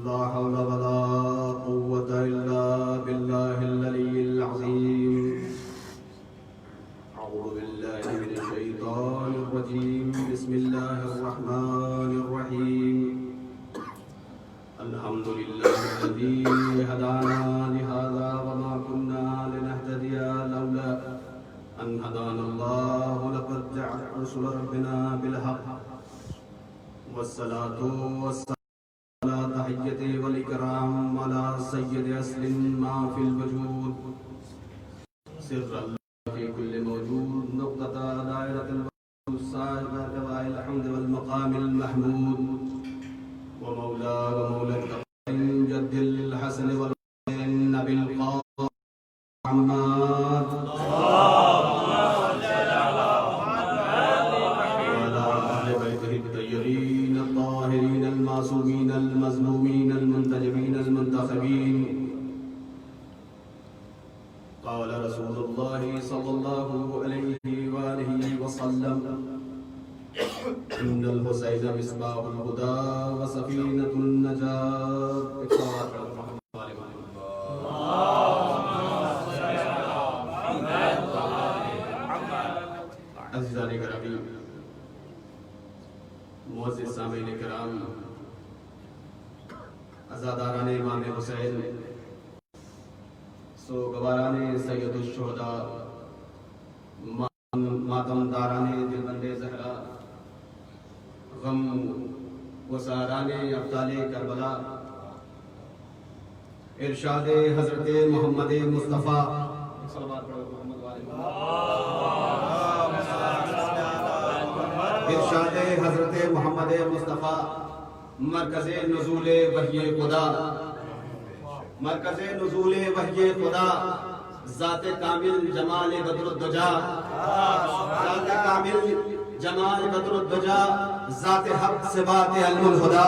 لا حول ولا قوة إلا بالله العلي العظيم. أعوذ بالله من الشيطان الرجيم. بسم الله الرحمن الرحيم. الحمد لله الذي هدانا لهذا وما كنا لنهتدي لولا أن هدانا الله. لقد جاءت رسل ربنا بالحق والصلاة والسلام على تحية والإكرام على سيد أصل ما في الوجود سر الله في كل موجود نقطة دائرة الوجود صاحب الرضا الحمد والمقام المحمود ومولى التقين جد الحسن والحسين بالقاضي محمد وعلى أهل بيته الطيبين الطاهرين المعصومين المظلومين المنتجبين المنتخبين. قال رسول الله صلى الله عليه وآله وسلم: إن الحسين مصباح الهدى وسفينة النجاة. عزیزان گرامی، معزز سامعین کرام، عزاداران امام حسین، سوگواران سید الشہداء، ماتم داران دلبند زہرا، غم گساران ابطال کربلا، ارشاد حضرت محمد مصطفیٰ ارشاد حضرت محمد مصطفیٰ، مرکز نزول وحی خدا، مرکز نزول وحی خدا، ذات کامل جمال بدر الدجا، ذات کامل جمال بدر الدجا، ذات حق صفات علم الہدا،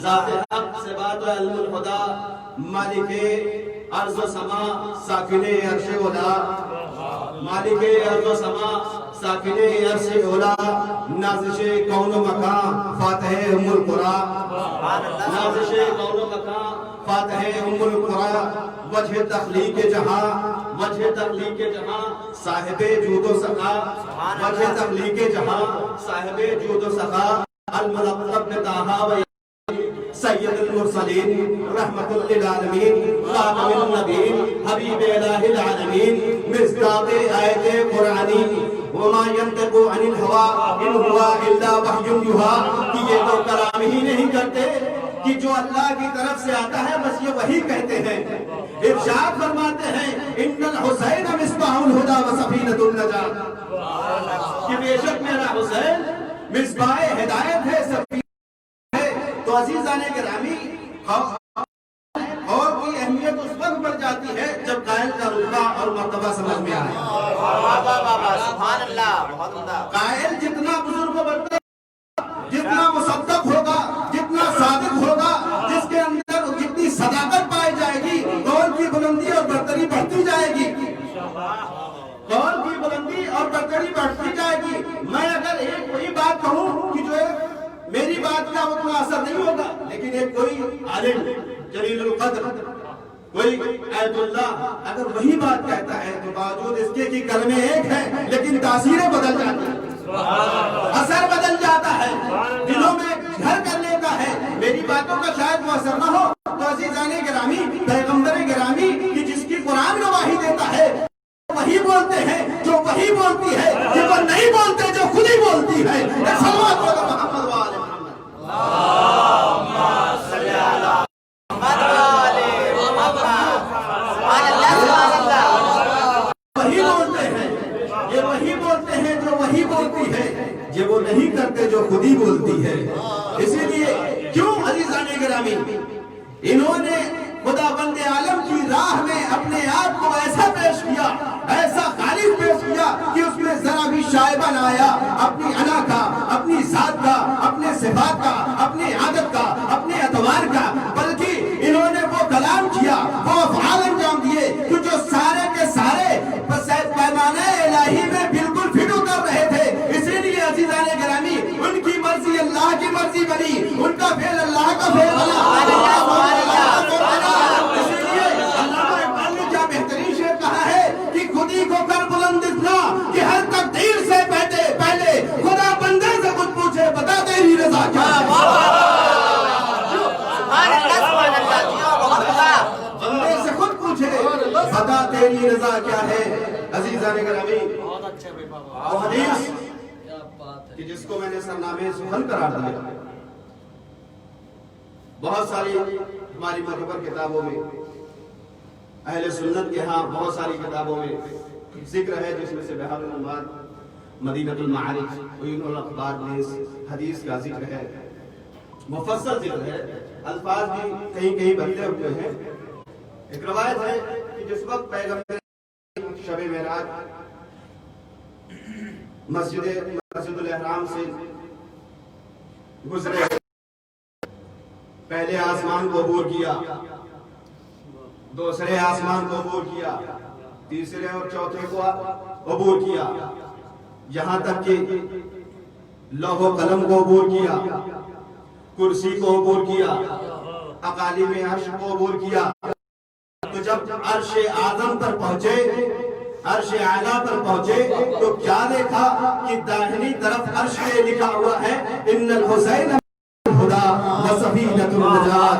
ذات حق صفات علم الہدا، مالک ارض و سما ساکن عرش اولا، مالک ارض و سما ساکن عرش اولا، نازش کون و مکان فاتح ام القرآ، نازش کون و مکان فاتح ام القرآ، وجہ تخلیق جہاں، وجہ تخلیق جہاں، صاحب جود و سخا، وجہ تخلیق جہاں، صاحب جود و سخا، الملقب طٰہٰ و سید المرسلین، رحمت للعالمین، خاتم النبیین، حبیب الہ العالمین، مصداق آیت قرآنی، وما ينطق عن الهوى ان هو الا وحی یوحیٰ، کہ یہ تو کلام ہی نہیں کرتے کہ جو اللہ کی طرف سے آتا ہے بس یہ وہی کہتے ہیں. ارشاد فرماتے ہیں: ان الحسین مصباح الہدی وسفینۃ النجاۃ، کہ بے شک میرا حسین مصباح ہدایت ہے، سفینہ ہے. تو عزیزان گرامی، اور کی اہمیت اس وقت بڑھ جاتی ہے جب قائل کا رتبہ اور مرتبہ سمجھ میں آئے. سبحان اللہ. قائل جتنا بزرگ بڑھتا جتنا مصدق ہوگا، جتنا صادق ہوگا، جس کے اندر جتنی صداقت پائی جائے گی، قول کی بلندی اور برتری بڑھتی جائے گی، قول کی بلندی اور برتری بڑھتی جائے گی. میں اگر ایک وہی بات کہوں کہ جو میری بات کا اتنا اثر نہیں ہوگا، لیکن ایک کوئی عالم جلیل القدر، کوئی آیت اللہ اگر وہی بات کہتا ہے تو باوجود اس کے کہ کلمے ایک ہیں لیکن تاثیریں بدل جاتی ہیں، اثر بدل جاتا ہے، دلوں میں گھر کر لیتا ہے. میری باتوں کا شاید وہ اثر نہ ہو. تو عزیزان گرامی، پیغمبر گرامی کہ جس کی قرآن گواہی دیتا ہے، وہی بولتے ہیں جو وہی بولتی ہے، کہ وہ نہیں بولتے جو خود ہی بولتی ہے. صلوات علی محمد و آل محمد. اللہم صلی علی محمد و آل محمد. وہی بولتے ہیں، یہ وہی بولتے ہیں جو وہی بولتی ہے، یہ وہ نہیں کرتے جو خود ہی بولتی ہے. اسی لیے کیوں عزیزان گرامی انہوں نے خدا بند عالم کی راہ میں اپنے آپ کو ایسا پیش کیا، ایسا غالب پیش کیا کہ اس میں ذرا بھی شائبہ نہ آیا اپنی انا کا، اپنی ذات کا، اپنے صفات کا، اپنی عادت کا، اپنے اعتبار کا، بلکہ انہوں نے وہ کلام کیا، وہ افعال انجام دیے کہ جو سارے کے سارے پیمانہ الہی میں بالکل فٹ اتر رہے تھے. اسی لیے عزیزان گرامی ان کی مرضی اللہ اللہ کی مرضی بنی، ان کا فعل اللہ کا فعل بنا۔ اسی لیے علامہ اقبال نے کیا بہترین شعر کہا ہے کہ خودی کو کر بلند اتنا کہ ہر تقدیر سے پہلے خدا بندے سے کچھ پوچھے بتا تیری رضا کیا ہے۔ بندے سے خود پوچھے بتا تیری رضا کیا ہے۔ عزیزان گرامی، وہ حدیث کہ جس کو میں نے سرنامے سخن قرار دیا، بہت ساری ہماری معتبر کتابوں میں، اہل سنت کے ہاں بہت ساری کتابوں میں ذکر ہے، جس میں سے بہار الانوار، مدینۃ المعارج، عیون الاخبار میں اس حدیث کا ذکر ہے، مفصل ذکر ہے، الفاظ بھی کہیں کہیں بدلے ہوئے ہیں۔ ایک روایت ہے کہ جس وقت پیغمبر شب معراج مسجد الاحرام سے گزرے، پہلے آسمان کو عبور کیا، دوسرے آسمان کو عبور کیا، تیسرے اور چوتھے کو عبور کیا، یہاں تک کہ لوح و قلم کو عبور کیا، کرسی کو عبور کیا، اقالیم عرش کو عبور کیا۔ تو جب عرش اعظم پر پہنچے، عرش اعلیٰ پر پہنچے، تو کیا دیکھا کہ داہنی طرف عرش پہ لکھا ہوا ہے ان الحسین الہدی و سفینۃ النجات۔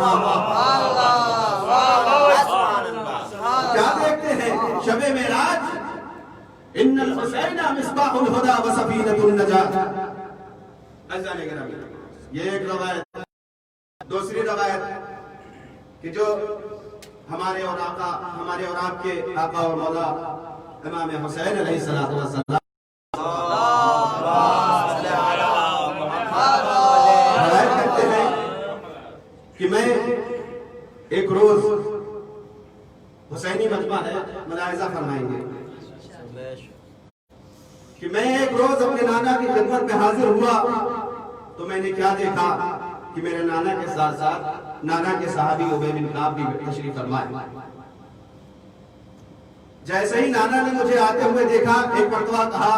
کیا دیکھتے ہیں شب معراج؟ ان الحسین مصباح الہدی و سفینۃ النجات۔ عزیزان گرامی، یہ ایک روایت ہے۔ دوسری روایت کہ جو ہمارے اور آپ کے آقا اور مولا امام حسین علیہ السلام روایت کرتے ہیں کہ میں ایک روز، حسینی مجمع ہے، ملاحظہ فرمائیں گے کہ میں ایک روز اپنے نانا کی خدمت میں حاضر ہوا تو میں نے کیا دیکھا کہ میرے نانا کے ساتھ ساتھ نانا کے صحابی ابی بن کعب بھی تشریف فرمائے۔ جیسے ہی نانا نے مجھے آتے ہوئے دیکھا، ایک مرتبہ کہا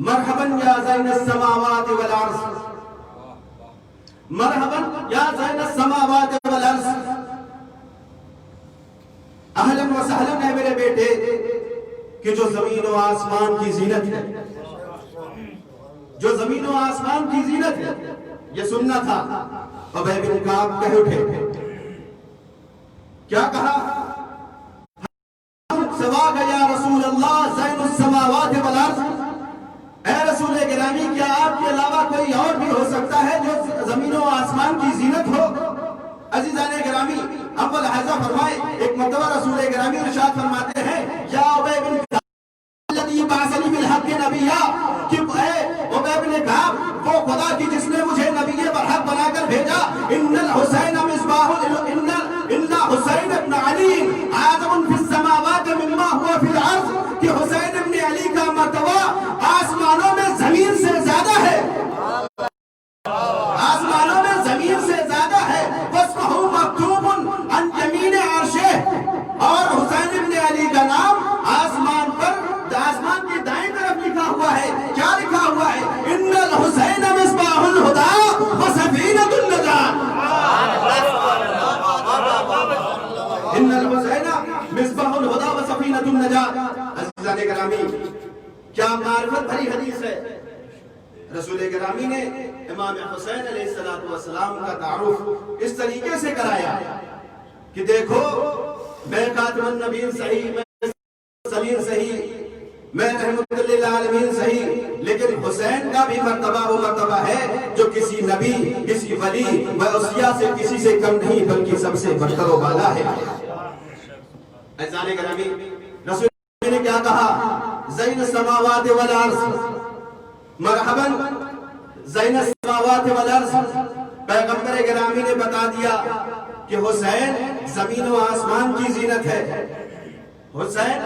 مرحباً یا زین السماوات والارض، مرحباً یا زین السماوات والارض، اہلاً و سہلاً ہے میرے بیٹے کہ جو زمین و آسمان کی زینت ہے، جو زمین و آسمان کی زینت ہے، یہ سننا تھا۔ ابی بن کعب کہہ اٹھے، کیا کہا؟ سواک یا رسول اللہ زین السماوات والارض، اے رسول گرامی کیا آپ کے علاوہ کوئی اور بھی ہو سکتا ہے جو زمین و آسمان کی زینت ہو؟ عزیزان گرامی، اب ملاحظہ فرمائے، ایک مرتبہ رسول گرامی ارشاد فرماتے ہیں یا ابی بن کعب الذی بعثنی بالحق نبیا، کہ اے ابی بن کعب، وہ خدا کی جس نے مجھے نبی برحق بنا کر بھیجا، ان الحسین مصباح ان حسین ابن علی اعظم فی السماوات مما هو فی الارض، کہ حسین ابن علی کا مرتبہ آسمانوں میں زمین سے زیادہ ہے، آسمانوں میں زمین سے زیادہ ہے۔ واسمہ مکتوب عن یمین عرشہ، اور حسین ابن علی کا نام آسمان پر، آسمان کی دائیں طرف لکھا ہوا ہے۔ کیا لکھا ہوا ہے؟ ان الحسین مصباح الہدی و سفینۃ النجات، ان الحسین مصباح الہدی و سفینۃ النجات۔ عزیزان گرامی، کیا معرفت بھری حدیث ہے۔ رسول گرامی نے امام حسین علیہ السلام کا تعارف اس طریقے سے کرایا کہ دیکھو میں خاتم النبیین صحیح، میں سلیم صحیح، میں رحمت للعالمین صحیح، لیکن حسین کا بھی مرتبہ وہ مرتبہ ہے جو کسی نبی، کسی ولی و اوصیاء سے کسی سے کم نہیں بلکہ سب سے برتر و بالا ہے۔ عزیزان گرامی، رسول نے کیا کہا؟ زین السماوات والارض، مرحباً زین السماوات والارض۔ پیغمبر گرامی نے بتا دیا کہ حسین زمین و آسمان کی زینت ہے، حسین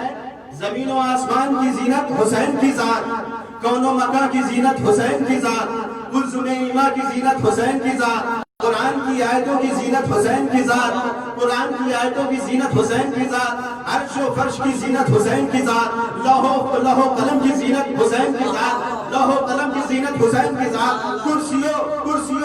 زمین و آسمان کی زینت حسین کی ذات، کون و مکان کی زینت حسین کی ذات، کلثوم ایما کی زینت حسین کی ذات۔ قرآن کی آیتوں کی زینت حسین کی ذات، قرآن کی آیتوں کی زینت حسین کی ذات، عرش و فرش کی زینت حسین کی ذات، لوح و قلم کی زینت حسین کی ذات، لوح و قلم کی زینت حسین کی ذات، کرسیوں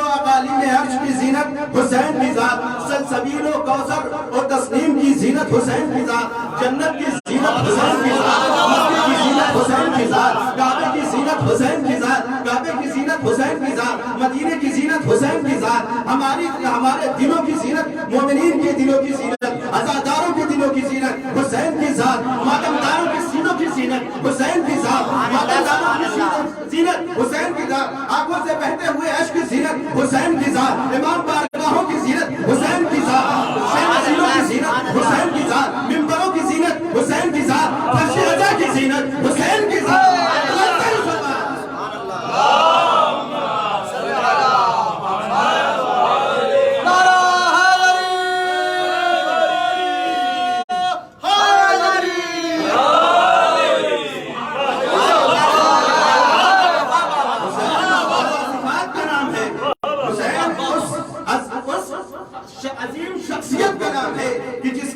اقالیم عرش کی زینت حسین کی ذات، سلسبیل و کوثر و تسنیم کی زینت حسین کی ذات، جنت کی زینت حسین کی ذات، مکے کی زینت حسین کی ذات، کعبے کی زینت حسین کی ذات، کعبے کی زینت حسین کی ذات، مدینے کی زینت حسین کی ذات، ہمارے دلوں کی زینت، مومنین کے دلوں کی زینت، عزاداروں کے دلوں کی زینت حسین کی ذات، ماتمداروں کے سینوں کی زینت حسین کی ذات، ماتمداروں کی زینت حسین کی ذات، آنکھوں سے بہتے ہوئے عشق کی زینت حسین کی ذات، امام بارگاہوں کی زینت حسین کی ذات، سینوں کی زینت حسین کی ذات، ممبروں کی زینت حسین کی ذات، فرش عزا کی زینت حسین کی ذات۔ عظیم شخصیت کا نام ہے کہ جس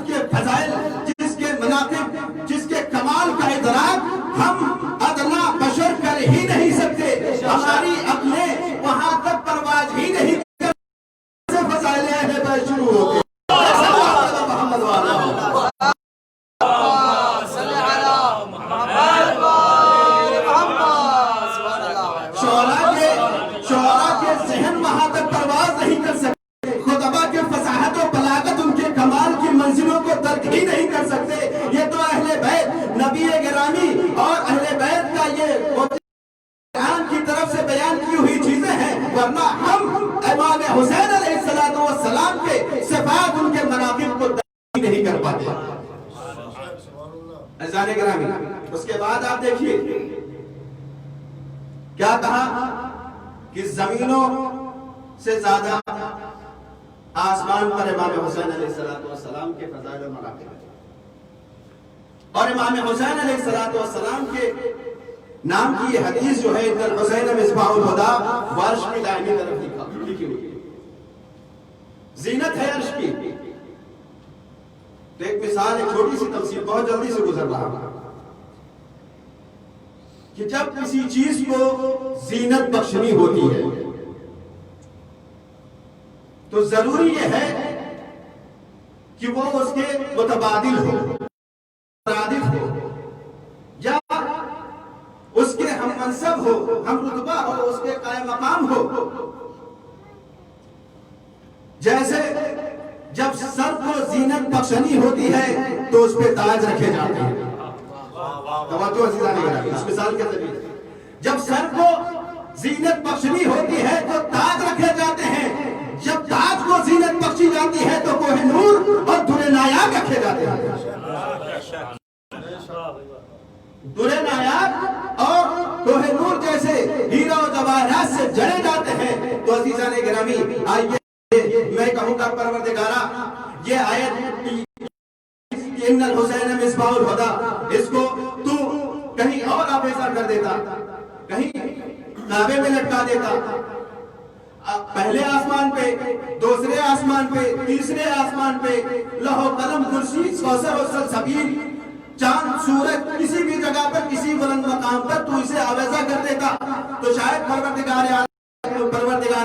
کے فضائل، جس کے مناقب، جس کے کمال کا ادراک ہم ادنا بشر کر ہی نہیں سکتے، ہماری عقلیں وہاں تک پرواز ہی نہیں کر سے فضائل اہل بیت شروع ہوتے ہیں۔ شعراء کے ذہن وہاں تک پرواز نہیں کر سکتے، منزلوں کو درک ہی نہیں کر سکتے۔ یہ تو اہل بیت، نبی گرامی اور اہل بیت کا یہ قرآن کی طرف سے بیان کی ہوئی چیزیں ہیں، ورنہ ہم امام حسین علیہ السلام کے صفات، ان کے مناقب کو درک ہی نہیں کر پاتے۔ عزیزان گرامی، اس کے بعد آپ دیکھیے کیا کہا کہ زمینوں سے زیادہ آسمان پر امام حسین علیہ السلام کے فضائل و مناقب ہیں، اور امام حسین علیہ السلام کے نام کی یہ حدیث جو ہے ان الحسین مصباح الہدی، عرش کی دائمی طرف لکھی ہوئی ہے، زینت ہے عرش کی۔ تو ایک مثال، ایک چھوٹی سی تفصیل بہت جلدی سے گزر رہا ہے کہ جب کسی چیز کو زینت بخشنی ہوتی ہے تو ضروری یہ ہے کہ وہ اس کے متبادل ہو، مرادف ہو، یا اس کے ہم منصب ہو، ہم رتبہ ہو، اس کے قائم مقام ہو۔ جیسے جب سر کو زینت بخشنی ہوتی ہے تو اس پہ تاج رکھے جاتے ہیں۔ توجہ عزیزان گرامی، اس مثال کے ذریعے جب سر کو زینت بخشنی ہوتی ہے تو تاج رکھے جاتے ہیں، جب تاج کو زینت بخشی جاتی ہے تو کوہ نور اور در نایاب رکھے جاتے ہیں۔ در نایاب اور کوہ نور جیسے ہیرا و جواہرات سے جڑے جاتے ہیں۔ تو عزیزان گرامی، آئیے میں کہوں گا پروردگارہ، یہ آیت ان الحسین مصباح الہدی، اس کو تو کہیں اور آویزہ کر دیتا، کہیں کعبے میں لٹکا دیتا، پہلے آسمان پہ، دوسرے آسمان پہ، تیسرے آسمان پہ، لوح و قلم، کرسی، کوثر و سلسبیل، چاند، سورج، کسی بھی جگہ پر، کسی بلند مقام پر تو اسے آویزہ کر دیتا، تو شاید پروردگار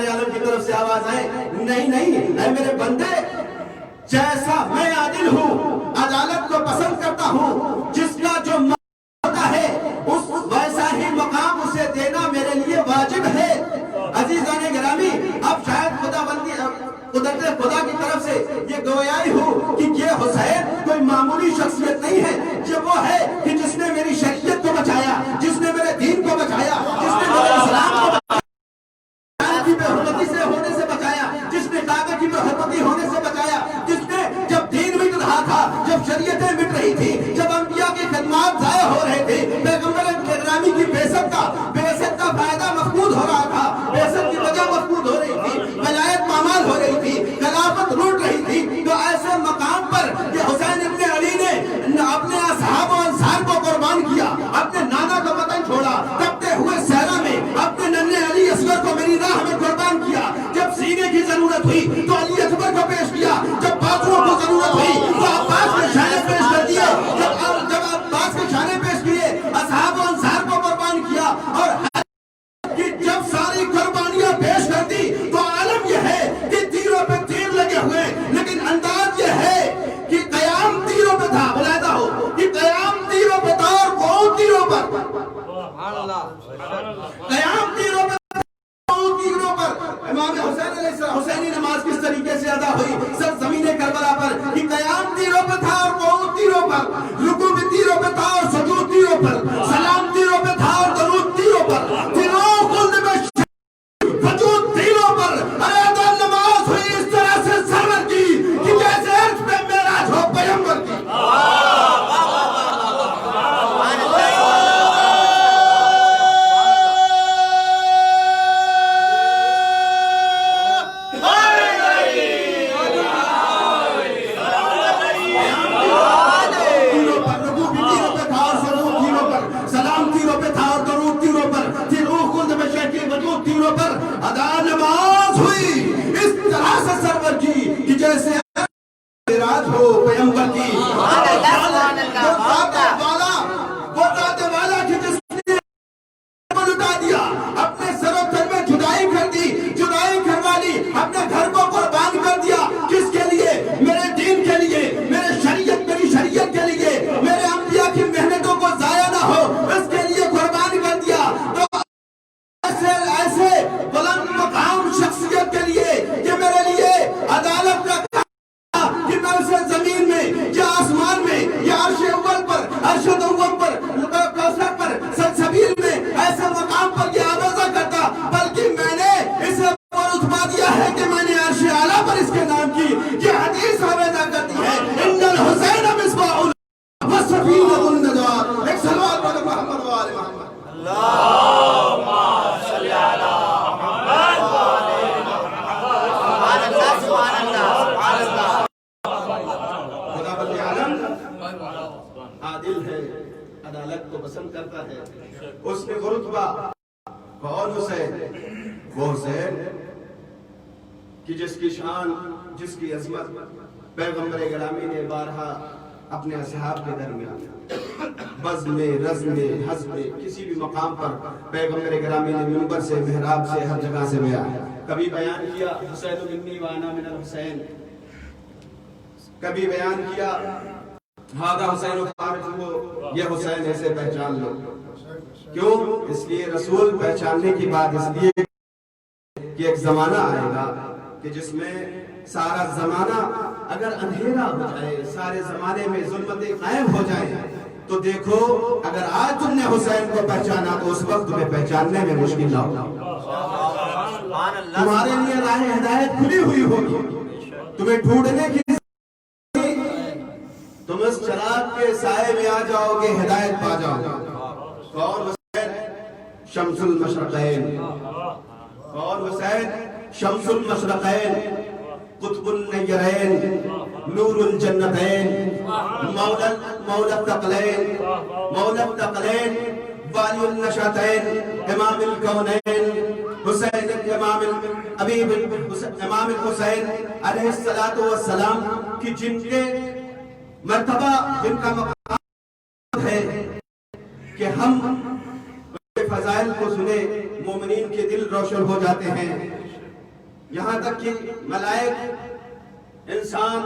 عالم کی طرف سے آواز آئے، نہیں نہیں اے میرے بندے، جیسا میں عادل ہوں، عدالت کو پسند کرتا ہوں، جس کا جو ہوتا ہے اس ویسا ہی مقام اسے دینا میرے لیے واجب ہے۔ عزیزان گرامی، اب شاید قدرت خدا کی طرف سے یہ گویائی ہو کہ یہ حسین کوئی معمولی شخصیت نہیں ہے، یہ وہ ہے کہ جس نے میری شریعت کو بچایا، جس نے میرے دین کو بچایا، جس نے میرے اسلام کو بچایا، کی بے حرمتی سے ہونے سے بچایا، جس نے کعبے کی بے حرمتی ہونے سے بچایا، جس نے جب دین مٹ رہا تھا، جب شریعتیں مٹ رہی تھی، جب انبیاء کی خدمات ضائع ہو رہے تھے، پیغمبر گرامی کی بعثت کا فائدہ مفقود ہو رہا تھا، بعثت کی وجہ مفقود ہو رہی تھی، ولایت پامال ہو رہی تھی، خلافت لوٹ رہی تھی، تو ایسے مقام پر یہ حسین ابن علی نے قیام تیروں پر امام حسین علیہ السلام حسینی نماز کس طریقے سے ادا ہوئی سب زمین کربلا پر کہ قیام تیروں پہ تھا اور قعود تیروں پر، رکوع بھی تیروں پہ تھا اور سجود تیروں پر، سلام تیروں پہ تھا اور درود تیروں پر، تیروں خلد میں وجود تیروں پر. ارے تو نماز ہوئی اس طرح سے سرور کی کہ جیسے عرش پہ معراج ہو پیغمبر کی. پر ادا نماز ہوئی اس طرح سے سرور کی کہ جیسے معراج ہو پیغمبر کی. وہ ذات والا کہ جس نے لٹا دیا، اپنے سر و تن میں جدائی کر دی، جدائی کروا لی، اپنے گھر کو قربان کر دیا. کس کے لیے؟ میرے دین کے لیے، میری شریعت کے لیے، میرے انبیاء کی محنتوں کو ضائع نہ ہو اس کے لیے قربان کر دیا. تو ایسے بلند مقام شخصیت کے لیے کہ میرے لیے عدالت کا کہ میں اسے زمین میں یا آسمان میں یا عرش اول پر، عرش دوم پر، کوثر پر، سلسبیل میں ایسے مقام پر یہ آوازہ کرتا، بلکہ میں نے اسے رتبہ دیا ہے کہ میں نے عرش اعلیٰ پر اس کے نام کی. یہ حدیث آوازہ کرتی ہے ان الحسین مصباح وسفینۃ النجات. ایک صلوات پڑھو محمد و آل محمد. عادل ہے، عدالت کو پسند کرتا ہے. اس نے وہ رتبہ کون حسین؟ وہ حسین کہ جس کی شان، جس کی عظمت پیغمبر گرامی نے بارہا اپنے اصحاب کے درمیان بزم میں، رزم میں، حزم میں، کسی بھی مقام پر پیغمبر گرامی نے منبر سے، محراب سے، ہر جگہ سے کبھی بیان کیا حسین منی وانا من الحسین، کبھی بیان کیا ہادہ حسین کو، یہ حسین ایسے پہچان لو. کیوں؟ اس لیے رسول پہچاننے کی بات اس لیے کہ ایک زمانہ آئے گا کہ جس میں سارا زمانہ اگر اندھیرا ہو جائے، سارے زمانے میں ظلمتیں قائم ہو جائیں، تو دیکھو اگر آج تم نے حسین کو پہچانا تو اس وقت تمہیں پہچاننے میں مشکل نہ ہوگا. تمہارے لیے راہ ہدایت کھلی ہوئی ہوگی، تمہیں ڈھونڈنے کی تم اس چراغ کے سائے میں آ جاؤ گے، ہدایت پا جاؤ گے. کون حسین؟ شمس المشرقین. کون حسین؟ شمس المشرقین، قطب النیرین، نور الجنتین، مولا الثقلین، والی النشاتین، امام الکونین، حسین امام الحسین علیہ السلام کی جن کے مرتبہ، جن کا مقام ہے کہ ہم فضائل کو سنے مومنین کے دل روشن ہو جاتے ہیں. یہاں تک کہ ملائک، انسان،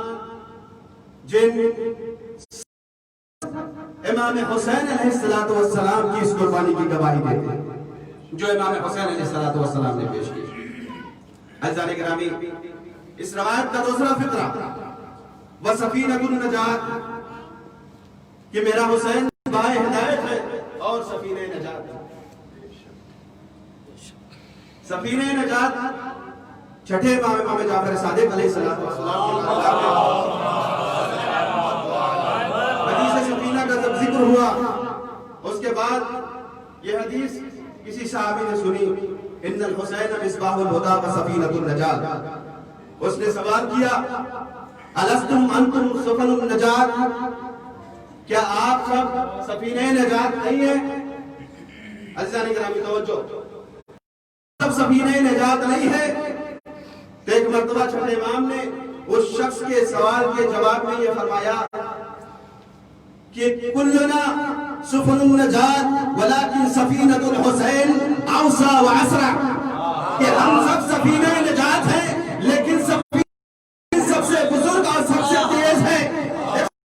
جن امام حسین علیہ السلام کی اس قربانی کی گواہی دیتے ہیں جو امام حسین علیہ السلام نے پیش کی. عزیزان گرامی، اس روایت کا دوسرا فقرہ وسفینۃ النجات کہ میرا حسین باہ ہدایت ہے اور سفینہ نجات. سفینہ نجات چھٹے امام جعفر صادق علیہ السلام حدیث سفینہ کا جب ذکر ہوا، اس کے بعد یہ حدیث کسی صحابی نے سنی، ان الحسین مصباح الہدی و سفینۃ النجات. اس نے سوال کیا الستم انتم سفن النجات، کیا آپ سب سفینہ نجات نہیں ہیں؟ عزیزان گرامی توجہ، سب سفینہ نجات نہیں ہے. تو ایک مرتبہ چھٹے امام نے اس شخص کے سوال کے جواب میں یہ فرمایا کہ کلنا سفن النجات ولكن سفینۃ الحسین اوسع واسرع، کہ ہم سب سفینہ نجات ہیں لیکن سب سے بزرگ اور سب سے تیز ہے.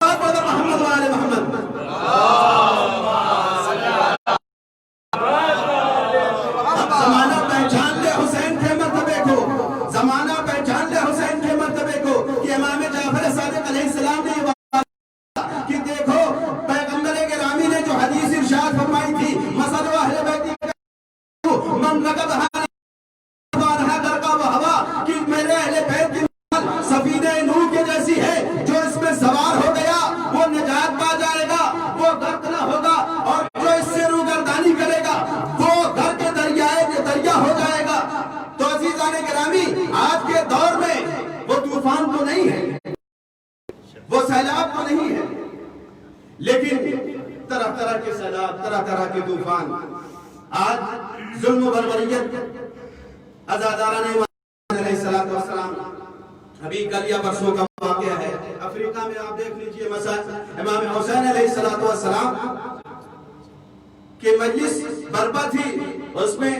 محمد و آل محمد. لیکن طرح طرح کے سیلاب، طرح طرح کے طوفان، آج ظلم و بربریت عزاداران امام علیہ السلام، ابھی کل یا پرسوں کا واقعہ ہے افریقہ میں، آپ دیکھ لیجئے مسجد امام حسین علیہ السلام کہ مجلس برپا تھی، اس میں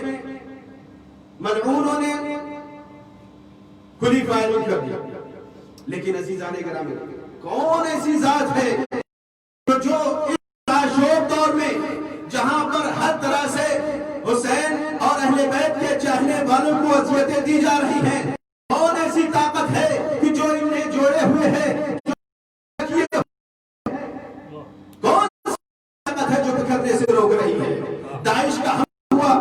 ملعونوں نے کھلی فائرنگ کر دیا. لیکن عزیزان گرامی، کون ایسی ذات ہے جو اس ناشوب دور میں جہاں پر ہر طرح سے حسین اور اہل بیت کے چاہنے والوں کو اذیتیں دی جا رہی ہیں، کون ایسی طاقت ہے کہ جو انہیں جوڑے ہوئے ہے، کون سی طاقت ہے جو بکھرنے سے روک رہی ہے؟ داعش کا حملہ ہوا،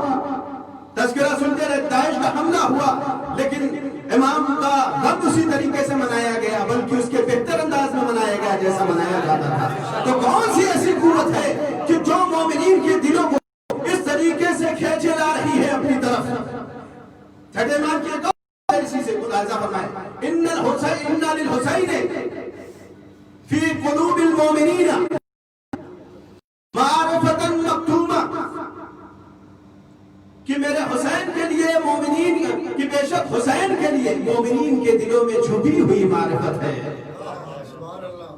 تذکرہ سنتے رہے، داعش کا حملہ ہوا، لیکن امام کا غم اسی طریقے سے منایا گیا، بلکہ اس کے بہتر انداز میں منایا گیا جیسا منایا جاتا تھا. تو کون سی ایسی قوت ہے کہ جو مومنین کے دلوں کو اس طریقے سے کھینچے لا رہی ہے اپنی طرف؟ چھٹے امام کی ایک اور اسی سے ملاحظہ فرمائے، ان للحسین فی قلوب المومنین معرفتا مکتومہ، کہ میرے حسین کے لیے مومنین، کہ بے شک حسین کے لیے مومنین کے دلوں میں چھپی ہوئی معرفت ہے،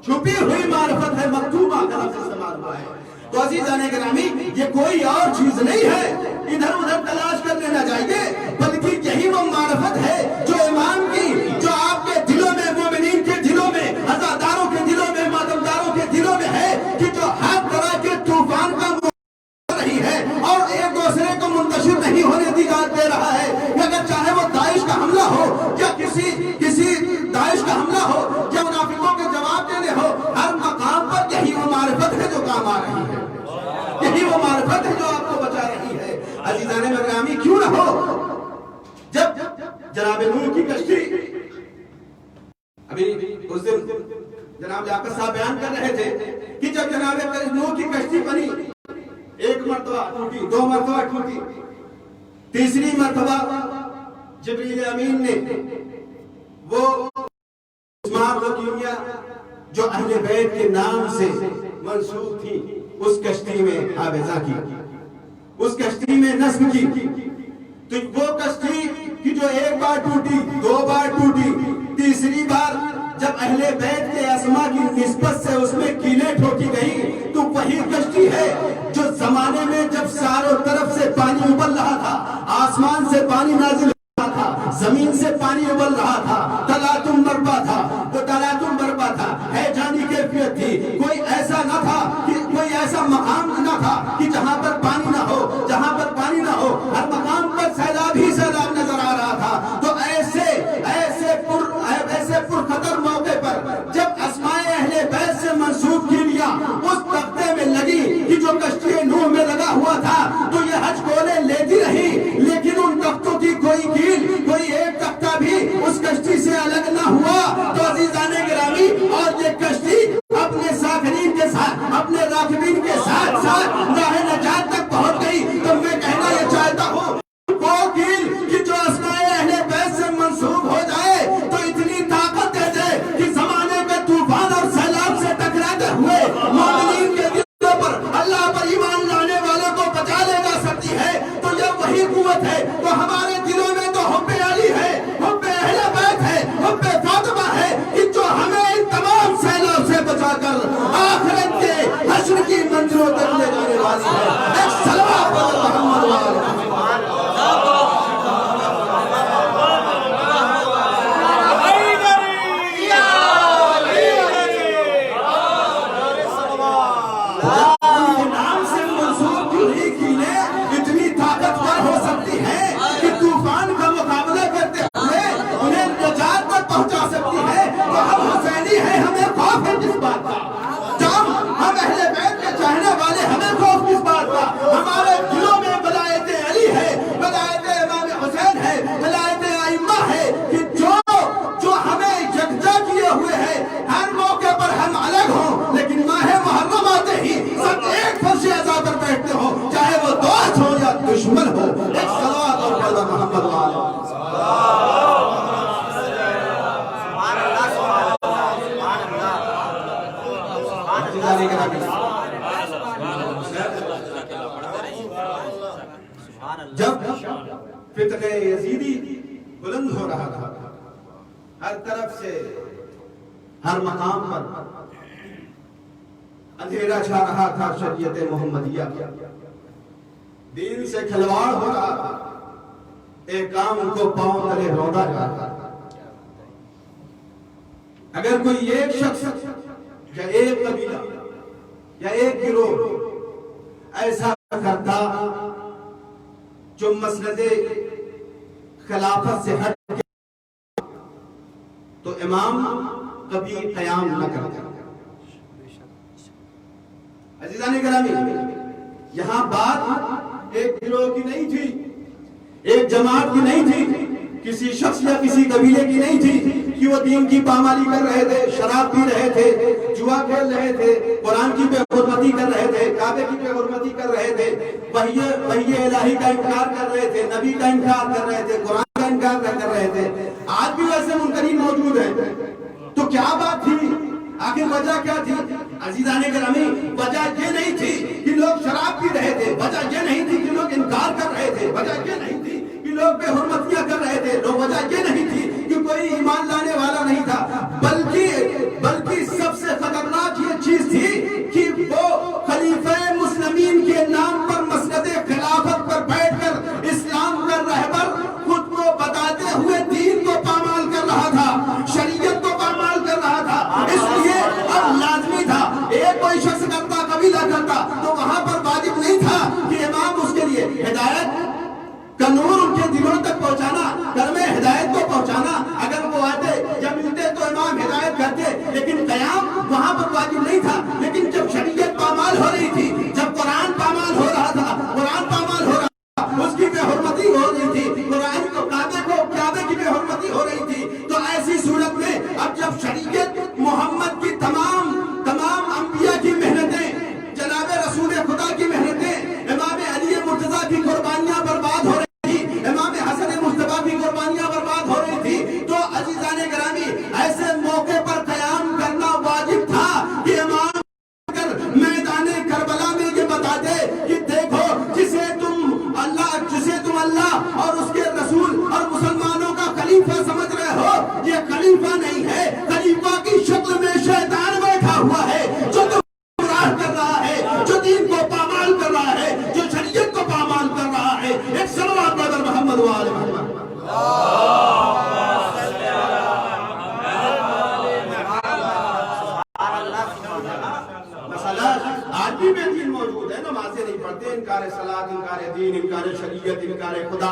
چھپی ہوئی معرفت ہے، مکتوبہ کا لفظ استعمال ہوا ہے. تو عزیزان گرامی، یہ کوئی اور چیز نہیں ہے، ادھر ادھر تلاش کرنے نہ جائیے، بلکہ یہی وہ معرفت ہے جو امام کی، جو آپ کے دلوں میں، مومنین کے دلوں میں، عزاداروں کے دلوں میں، ماتمداروں کے دلوں میں ہے، کہ جو ہر طرح کے طوفان کا رہی ہے اور ایک دوسرے کو منتشر نہیں ہونے دے رہا ہے. اگر چاہے وہ داعش کا حملہ ہو یا کسی داعش کا حملہ ہو یا منافقوں کے جواب دینے ہو، ہر مقام پر یہی وہ معرفت ہے جو کام آ رہی ہے، یہی وہ معرفت ہے جو آپ کو بچا رہی ہے. عزیزان گرامی، کیوں نہ ہو جب جناب نوح کی کشتی، ابھی اس دن جناب لیاقت صاحب بیان کر رہے تھے کہ جب جناب نوح کی کشتی بنی، ایک مرتبہ ٹوٹی، دو مرتبہ ٹوٹی، تیسری مرتبہ جبریل امین نے وہ اسماعیل و کیمیا جو اہل بیت کے نام سے منسوب تھی اس کشتی میں آویزہ کی، اس کشتی میں نصب کی. تو وہ کشتی کی جو ایک بار ٹوٹی، دو بار ٹوٹی، تیسری بار جب اہل بیت کے اسما کی نسبت سے اس میں کیلیں ٹھوکی گئی، تو وہی کشتی ہے جو زمانے میں جب چاروں طرف سے پانی ابل رہا تھا، آسمان سے پانی نازل ہو رہا تھا، زمین سے پانی ابل رہا تھا، تلاطم برپا تھا، تو تلاطم برپا تھا، ہے جانی کیفیت تھی، کوئی ایسا نہ تھا کہ کوئی ایسا مقام نہ تھا کہ جہاں پر پانی نہ ہو، جہاں پر پانی نہ ہو، ہر مقام پر سیلاب ہی سیلاب نظر آ رہا تھا. تو ایسے پرخطر موقع پر جب اسماء اہل بیت سے منسوب کیلیا اس تختے میں لگی کہ جو کشتی نوح میں لگا ہوا تھا، تو یہ حج کولیں لیتی رہی، لیکن ان تختوں کی کوئی کیل، کوئی ایک تختہ بھی اس کشتی سے الگ نہ ہوا. تو عزیزان گرامی، اور یہ کشتی اپنے ساکنین کے ساتھ، اپنے راکبین کے ساتھ ساتھ راہ نجات تک پہنچ عزیزان گرامی، جب فتنہ یزیدی بلند ہو رہا تھا، ہر طرف سے ہر مقام پر اندھیرا چھا رہا تھا، شریعت محمدیہ دین سے کھلواڑ ہو رہا تھا، ایک کام ان کو پاؤں تلے روندا جا رہا تھا۔ اگر کوئی ایک شخص یا ایک قبیلہ یا ایک گروہ ایسا کرتا جو مسند خلافت سے ہٹ کے، تو امام کبھی قیام نہ کرتا۔ عزیزان گرامی، یہاں بات ایک گروہ کی نہیں تھی، ایک جماعت کی نہیں تھی، کسی شخص یا کسی قبیلے کی نہیں تھی کہ وہ دین کی پامالی کر رہے تھے، شراب پی رہے تھے، جوا کھیل رہے تھے، قرآن کی بے حرمتی کر رہے تھے، کعبے کی بے حرمتی کر رہے تھے، وحی الہی کا انکار کر رہے تھے، نبی کا انکار کر رہے تھے، قرآن کا انکار کر رہے تھے۔ آج بھی ویسے منکرین موجود ہیں۔ تو کیا بات تھی؟ آخر وجہ کیا تھی؟ عزیزان گرامی، وجہ یہ نہیں تھی کہ لوگ شراب پی رہے تھے، وجہ یہ نہیں تھی کہ لوگ انکار کر رہے تھے، وجہ یہ نہیں تھی کہ لوگ بے حرمتیاں کر رہے تھے، وجہ یہ نہیں تھی کہ کوئی ایمان لانے والا نہیں تھا، بلکہ سب سے خطرناک یہ چیز تھی کہ وہ خلیفہ مسلمین کے نام پر مسند خلافت پر بیٹھ کر اسلام کا رہبر خود کو بتاتے ہوئے دین کو پامال کر رہا تھا، شریعت کو پامال کر رہا تھا۔ اس لیے اب لازمی تھا، ایک کوئی شخص کرتا قبیلہ کرتا تو وہاں پر واجب نہیں تھا کہ امام اس کے لیے ہدایت کا نور ان کے دلوں تک پہنچانا، گھر میں ہدایت کو پہنچانا۔ اگر وہ آتے یا ملتے تو امام ہدایت کرتے، لیکن قیام وہاں پر واجب نہیں تھا۔ لیکن جب شریعت پامال ہو رہی تھی، جب قرآن پامال ہو رہا تھا، قرآن پامال ہو رہا تھا، اس کی بے حرمتی ہو رہی تھی، قرآن کو کعبے کی بے حرمتی ہو رہی تھی، تو ایسی صورت میں اب جب شریعت محمد کی تمام انبیاء کی محنتیں، جناب رسول خدا کی محنتیں، امام علی مرتضیٰ کی قربانیاں برباد ہو رہی تھی، امام حسن مصطفیٰ کی قربانیاں برباد ہو رہی تھی، تو عزیزان گرامی ایسے موقع پر قیام کرنا واجب تھا کہ امام میدان کربلا میں یہ بتا دے کہ دیکھو جسے تم اللہ اور اس کے رسول اور مسلمانوں کا خلیفہ سمجھ رہے ہو، یہ خلیفہ نہیں ہے، خلیفہ کی شکل میں شیطان بیٹھا ہوا ہے جو تم گمراہ کر رہا ہے، جو دین کو پامال کر رہا ہے، جو شریعت کو پامال کر رہا ہے۔ ایک صلوات برادر محمد و آل محمد۔ آج بھی بے دین موجود ہے، نمازیں نہیں پڑھتے، انکار صلاۃ، انکار دین، انکار شریعت، انکار خدا،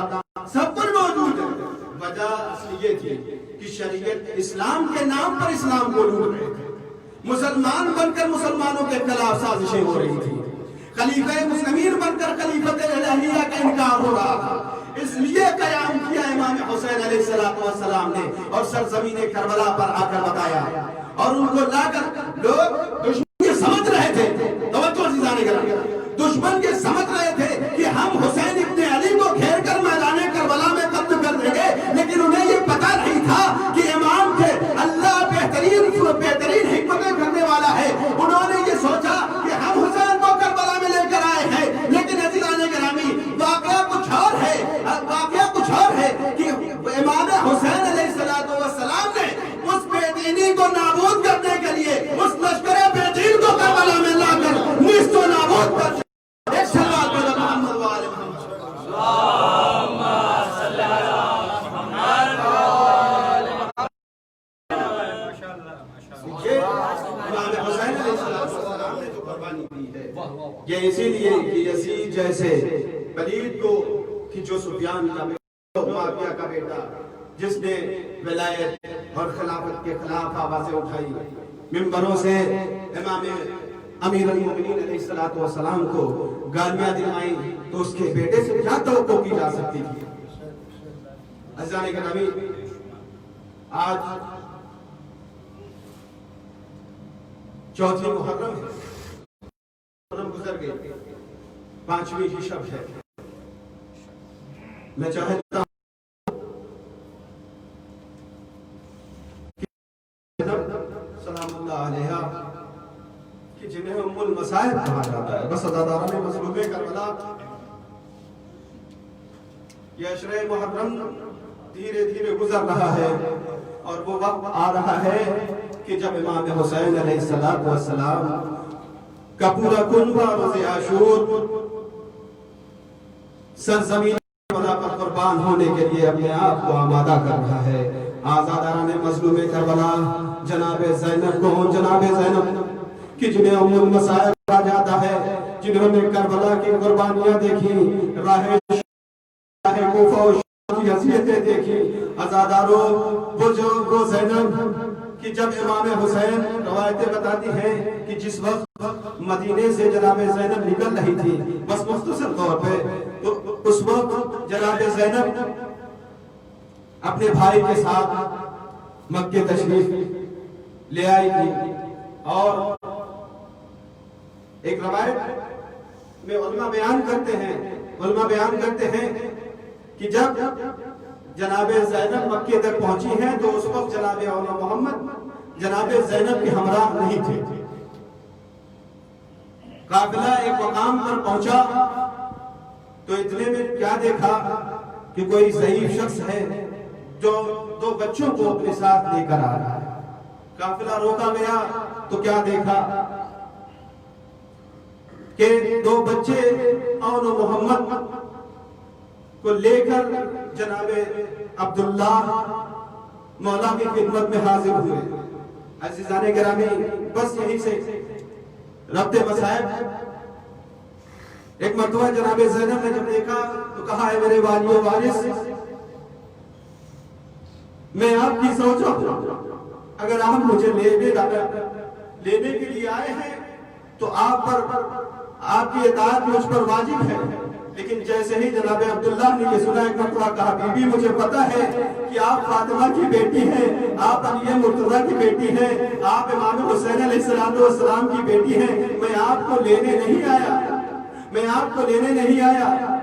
سب کچھ موجود ہے۔ وجہ اصل یہ تھی کہ شریعت اسلام کے نام پر اسلام کو لوٹ رہے تھے، مسلمان بن کر مسلمانوں کے خلاف سازشیں ہو رہی تھی، خلیفہ مسلمین بن کر خلیفت الہیہ کا انکار ہو رہا تھا۔ اس لیے قیام کیا امام حسین علیہ السلام نے، اور سرزمین کربلا پر آ کر بتایا، اور ان کو لا کر لوگ دشمن سمجھ رہے تھے، توجہ عزیزان گرامی، دشمن کے سمجھ رہے تھے کہ ہم حسین ابن علی کو گھیر کر میدان کربلا میں قتل کر دیں گے، لیکن انہیں یہ پتا نہیں تھا کہ امام کے اللہ بہترین حکمتیں کرنے والا ہے۔ انہوں نے یہ سوچا کہ ہم حسین کو کربلا میں لے کر آئے ہیں، لیکن عزیزان گرامی واقعہ کچھ اور ہے کہ امام حسین علیہ السلام نے اس بے دینی کو نابود کرنے کے لیے اس لشکر بے دین کو کربلا میں لا کر نیست و نابود کر دیا۔ ایک صلوات برادر محمد و آل محمد۔ اللہم صلی علی محمد و آل محمد۔ امام حسین علیہ السلام نے جو قربانی دی ہے، یہ اسی لیے کہ یزید جیسے پلید کو کہ جو سفیان کا معاویہ کا بیٹا جس نے ولایت اور خلافت کے خلاف آوازیں اٹھائی، ممبروں سے امام امیر المومنین علیہ السلام کو گالیاں دلائیں، تو اس کے بیٹے سے کیا توقع کی جا سکتی تھی؟ عزیزان گرامی، آج چوتھی محرم گزر گئی، پانچویں کی شب ہے۔ میں چاہتا ہوں سلام اللہ علیہ کہ جنہیں جنہیں ام المصائب کہا جاتا ہے۔ بس عزاداران مظلوم کربلا، یہ عشرہ محرم دھیرے دھیرے گزر رہا ہے اور وہ وقت آ رہا ہے کہ جب امام حسین علیہ السلام کا پورا کنبہ روز عاشور سرزمین کربلا پر قربان ہونے کے لیے اپنے آپ کو آمادہ کر رہا ہے۔ آزاداران مظلوم کربلا جناب زینب کو، جناب زینب کہ جنہیں ام المصائب کہا جاتا ہے، جنہوں نے کربلا کی قربانیاں دیکھی، راہ کوفہ و شام کی حیثیتیں دیکھی، عزاداروں وہ زینب کہ جب امام حسین، روایتیں بتاتی ہیں کہ جس وقت مدینے سے جناب زینب نکل رہی تھی، بس مختصر طور پہ، تو اس وقت جناب زینب اپنے بھائی کے ساتھ مکہ تشریف لے آئی تھی۔ اور ایک روایت میں علماء بیان کرتے ہیں کہ جب جناب زینب مکہ تک پہنچی ہیں تو اس وقت جناب اولا محمد جناب زینب کے ہمراہ نہیں تھے۔ قافلہ ایک مقام پر پہنچا تو اتنے میں کیا دیکھا کہ کوئی ضعیف شخص ہے جو 2 بچوں کو اپنے ساتھ لے کر آ رہا ہے۔ قافلہ روکا گیا تو کیا دیکھا کہ 2 بچے اولا محمد کو لے کر جناب عبداللہ مولا کی خدمت میں حاضر ہوئے۔ عزیزان گرامی، بس یہیں سے ربط مسائب۔ ایک مرتبہ جناب زینب نے جب دیکھا تو کہا ہے میرے والی و وارث، میں آپ کی سوچا ہوں، اگر آپ مجھے لینے کے لیے آئے ہیں تو آپ کی اطاعت مجھ پر واجب ہے۔ لیکن جیسے ہی جناب عبداللہ نے یہ سنا، ایک مرتبہ کہا بی بی مجھے پتا ہے کہ آپ فاطمہ کی بیٹی ہیں، آپ علی مرتضیٰ کی بیٹی ہیں، آپ امام حسین علیہ السلام کی بیٹی ہیں، میں آپ کو لینے نہیں آیا۔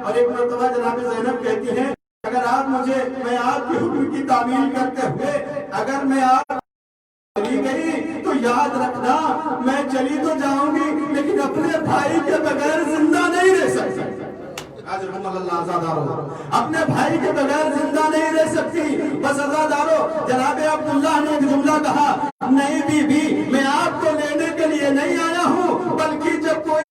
اور ایک مرتبہ جناب زینب کہتی ہیں اگر آپ میں آپ کی حکم کی تعمیل کرتے ہوئے اگر میں آپ چلی گئی تو یاد رکھنا میں چلی تو جاؤں گی لیکن اپنے بھائی کے بغیر زندہ نہیں رہ سکتی۔ اپنے بھائی کے بغیر زندہ نہیں رہ سکتی۔ بس عزادارو، جناب عبداللہ نے ایک جملہ کہا، نہیں بی بی میں آپ کو لینے کے لیے نہیں آیا ہوں، بلکہ جب کوئی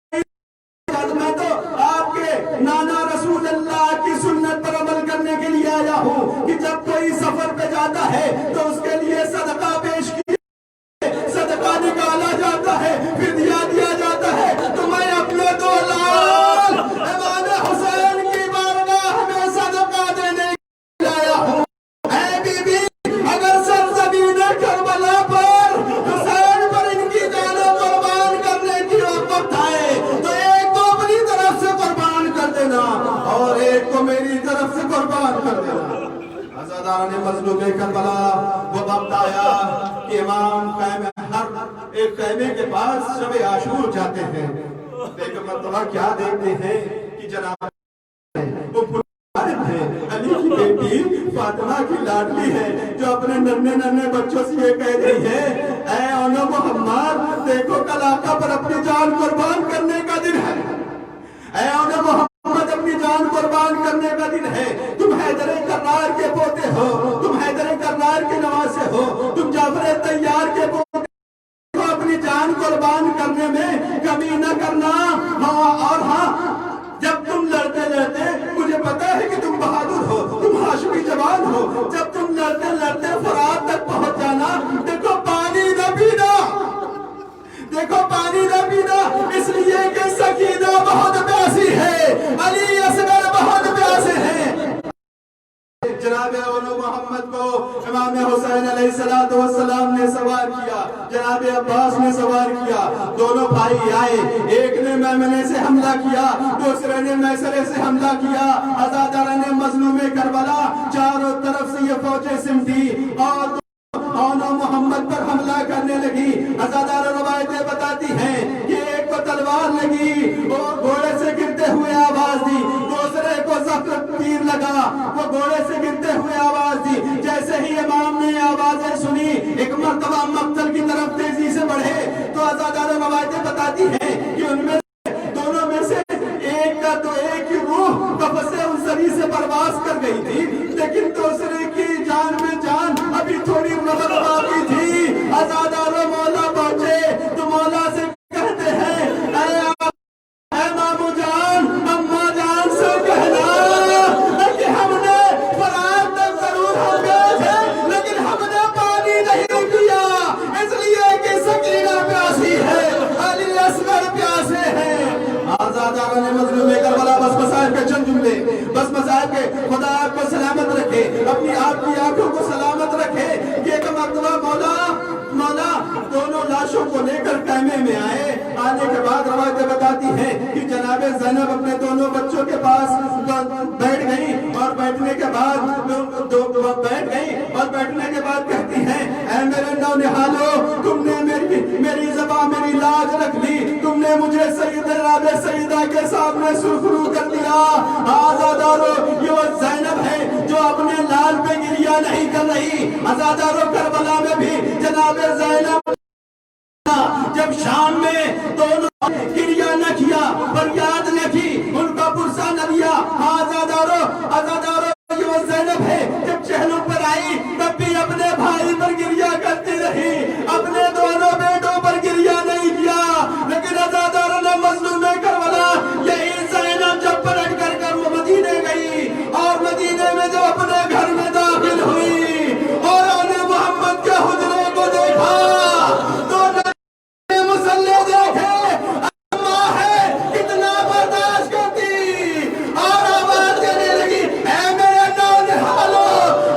میں تو آپ کے نانا رسول اللہ کی سنت پر عمل کرنے کے لیے آیا ہوں کہ جب کوئی سفر پہ جاتا ہے تو اس کے لیے صدقہ پیش کیا، صدقہ نکالا جاتا ہے، فدیہ دیا جاتا ہے، تو میں اپنے 2 لال امام حسین کی بارگاہ میں صدقہ دینے کے لیے آیا ہوں۔ اے بی بی، اگر سرزمین کربلا پر حسین پر ان کی جانیں قربان کرنے کی وقت آئے تو ایک کو اپنی طرف سے قربان کر دینا اور ایک کو میری طرف سے قربان کر دینا۔ عزاداران مظلوم کربلا، وہ وقت آیا کہ امام ایک خیمے کے پاس شب عاشور جاتے ہیں۔ ایک مرتبہ کیا دیکھتے ہیں کہ جناب وہ علی کی بیٹی فاطمہ کی لاڈلی ہے جو اپنے ننھے بچوں سے یہ کہہ رہی ہے، اے اولا محمد دیکھو کل آقا پر اپنی جان قربان کرنے کا دن ہے، اے اولا محمد اپنی جان قربان کرنے کا دن ہے، تم حیدر کرار کے پوتے ہو، تم حیدر کرار کے نواسے ہو، تم جعفر طیار کے پوتے ہو، اپنی جان قربان کرنے میں کمی نہ کرنا۔ اور جب تم لڑتے مجھے پتا ہے کہ تم بہادر ہو، تم ہاشمی جوان ہو، جب تم لڑتے فرات تک پہنچ جانا، دیکھو پانی نہ پینا اس لیے کہ سکینہ بہت پیاسی ہے، علی اصغر بہت پیاسے ہیں۔ جناب اولا محمد کو امام حسین علیہ السلام نے سوار کیا، جناب عباس نے سوار کیا، دونوں بھائی آئے، ایک نے میمنے سے حملہ کیا، دوسرے نے میسرے سے حملہ کیا۔ عزاداران مظلوم کربلا، چاروں طرف سے یہ فوجیں سمٹی اور اولا محمد پر حملہ کرنے لگی۔ عزادار روایتیں بتاتی ہیں کہ ایک کو تلوار لگی، وہ گھوڑے سے گرتے ہوئے آواز دی، دوسرے کو زخم تیر لگا، وہ گھوڑے سے گرتے ہوئے آواز دی۔ جیسے ہی امام نے آوازیں سنی ایک مرتبہ مقتل کی طرف تیزی سے بڑھے تو ازادار روایتیں بتاتی ہیں کہ ان میں دونوں میں سے ایک کا تو ایک کی روح قفس انصری سے پرواز کر گئی تھی، لیکن دوسرے کی جان میں جان ابھی تھوڑی وقت باقی تھی۔ ازادار مولا پہنچے تو مولا سے کہتے ہیں اے مامو جان، اماں جان سے کہنا کہ ہم نے فرات تک ضرور ہم گئے تھے لیکن ہم نے پانی نہیں پیا، اس لیے کہ سکینہ پیاسی ہے، علی اصغر پیاسے ہیں۔ آزادارہ نے مظلوم کربلا بس مصائب کے چند جملے، بس مصائب کے خدا آپ کو سلامت رکھے، اپنی آپ کی آنکھوں کو سلامت رکھے۔ یہ ایک مرتبہ مولا دونوں لاشوں کو لے کر خیمے میں آئے، آنے کے بعد روایتیں بتاتی ہیں کہ جناب زینب اپنے دونوں بچوں کے پاس بیٹھ گئیں اور بیٹھنے کے بعد کہتی ہیں اے میرے نونہالو، تم نے میری زبان میری لاج رکھ لی، تم نے مجھے سیدہ کے سامنے سرخرو کر دیا۔ آزادارو یہ وہ زینب ہے جو اپنے لال پہ گریہ نہیں کر رہی۔ آزادارو کربلا میں بھی جناب زینب جب شام میں دونوں گریہ نہ کیا، فریاد نہ کی، ان کا پرسہ نہ دیا۔ آزادارو یہ وہ زینب ہے جب چہلوں پر آئی تب بھی اپنے بھائی پر گریہ کرتی رہی، اپنے دونوں بیٹوں پر گریہ نہیں کیا۔ لیکن آزادارو نے مظلوم کربلا یہی زینب جب پلٹ کر وہ مدینے گئی اور مدینے میں جو اپنے گھر میں داخل ہوئی اور آنے محمد کے حجرے کو دیکھا تو مسلح دیکھے اماں ہے کتنا برداشت کرتی اور آواز دینے لگی اے میرے نونہالو،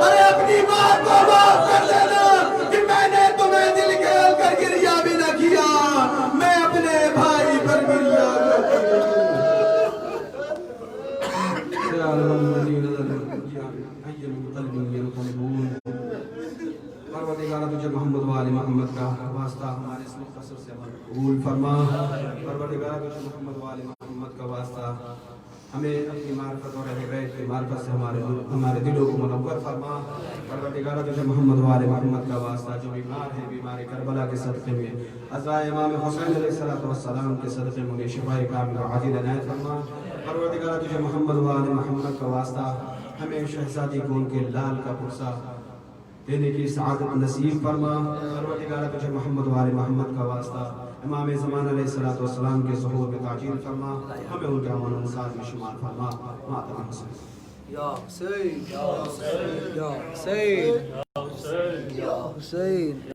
ارے اپنی ماں کو معاف کر دینا کہ میں نے تمہیں دل کھیل کر گریہ بھی نہ کیا، میں اپنے بھائی پر گریہ پروردگارہ تجھے محمد و آل محمد کا واسطہ ہمارے اس مختصر سے عمل قبول فرما۔ پروردگارہ تجھے محمد و آل محمد کا واسطہ ہمیں اپنی معرفت اور اہل بیت کی معرفت سے ہمارے دلوں کو منور فرما۔ پروردگارہ تجھے محمد و آل محمد کا واسطہ جو بیمار ہیں بیمار کربلا کے صدقے میں عزا امام حسین علیہ السلام کے صدقے میں انہیں شفاء کامل و عاجل عنایت فرما۔ پروردگارہ تجھے محمد و آل محمد کا واسطہ ہمیں شہزادی کون کے لال کا پرسہ دینے کی سعادت نصیب فرما۔ پروردگارہ تجھے محمد و آل محمد کا واسطہ امام زمان علیہ السلام کے ظہور میں تعجیل فرما، ہمیں ان کے امن و انصار میں شمار فرما۔ ماتم حسین یا حسین یا حسین یا حسین یا حسین یا حسین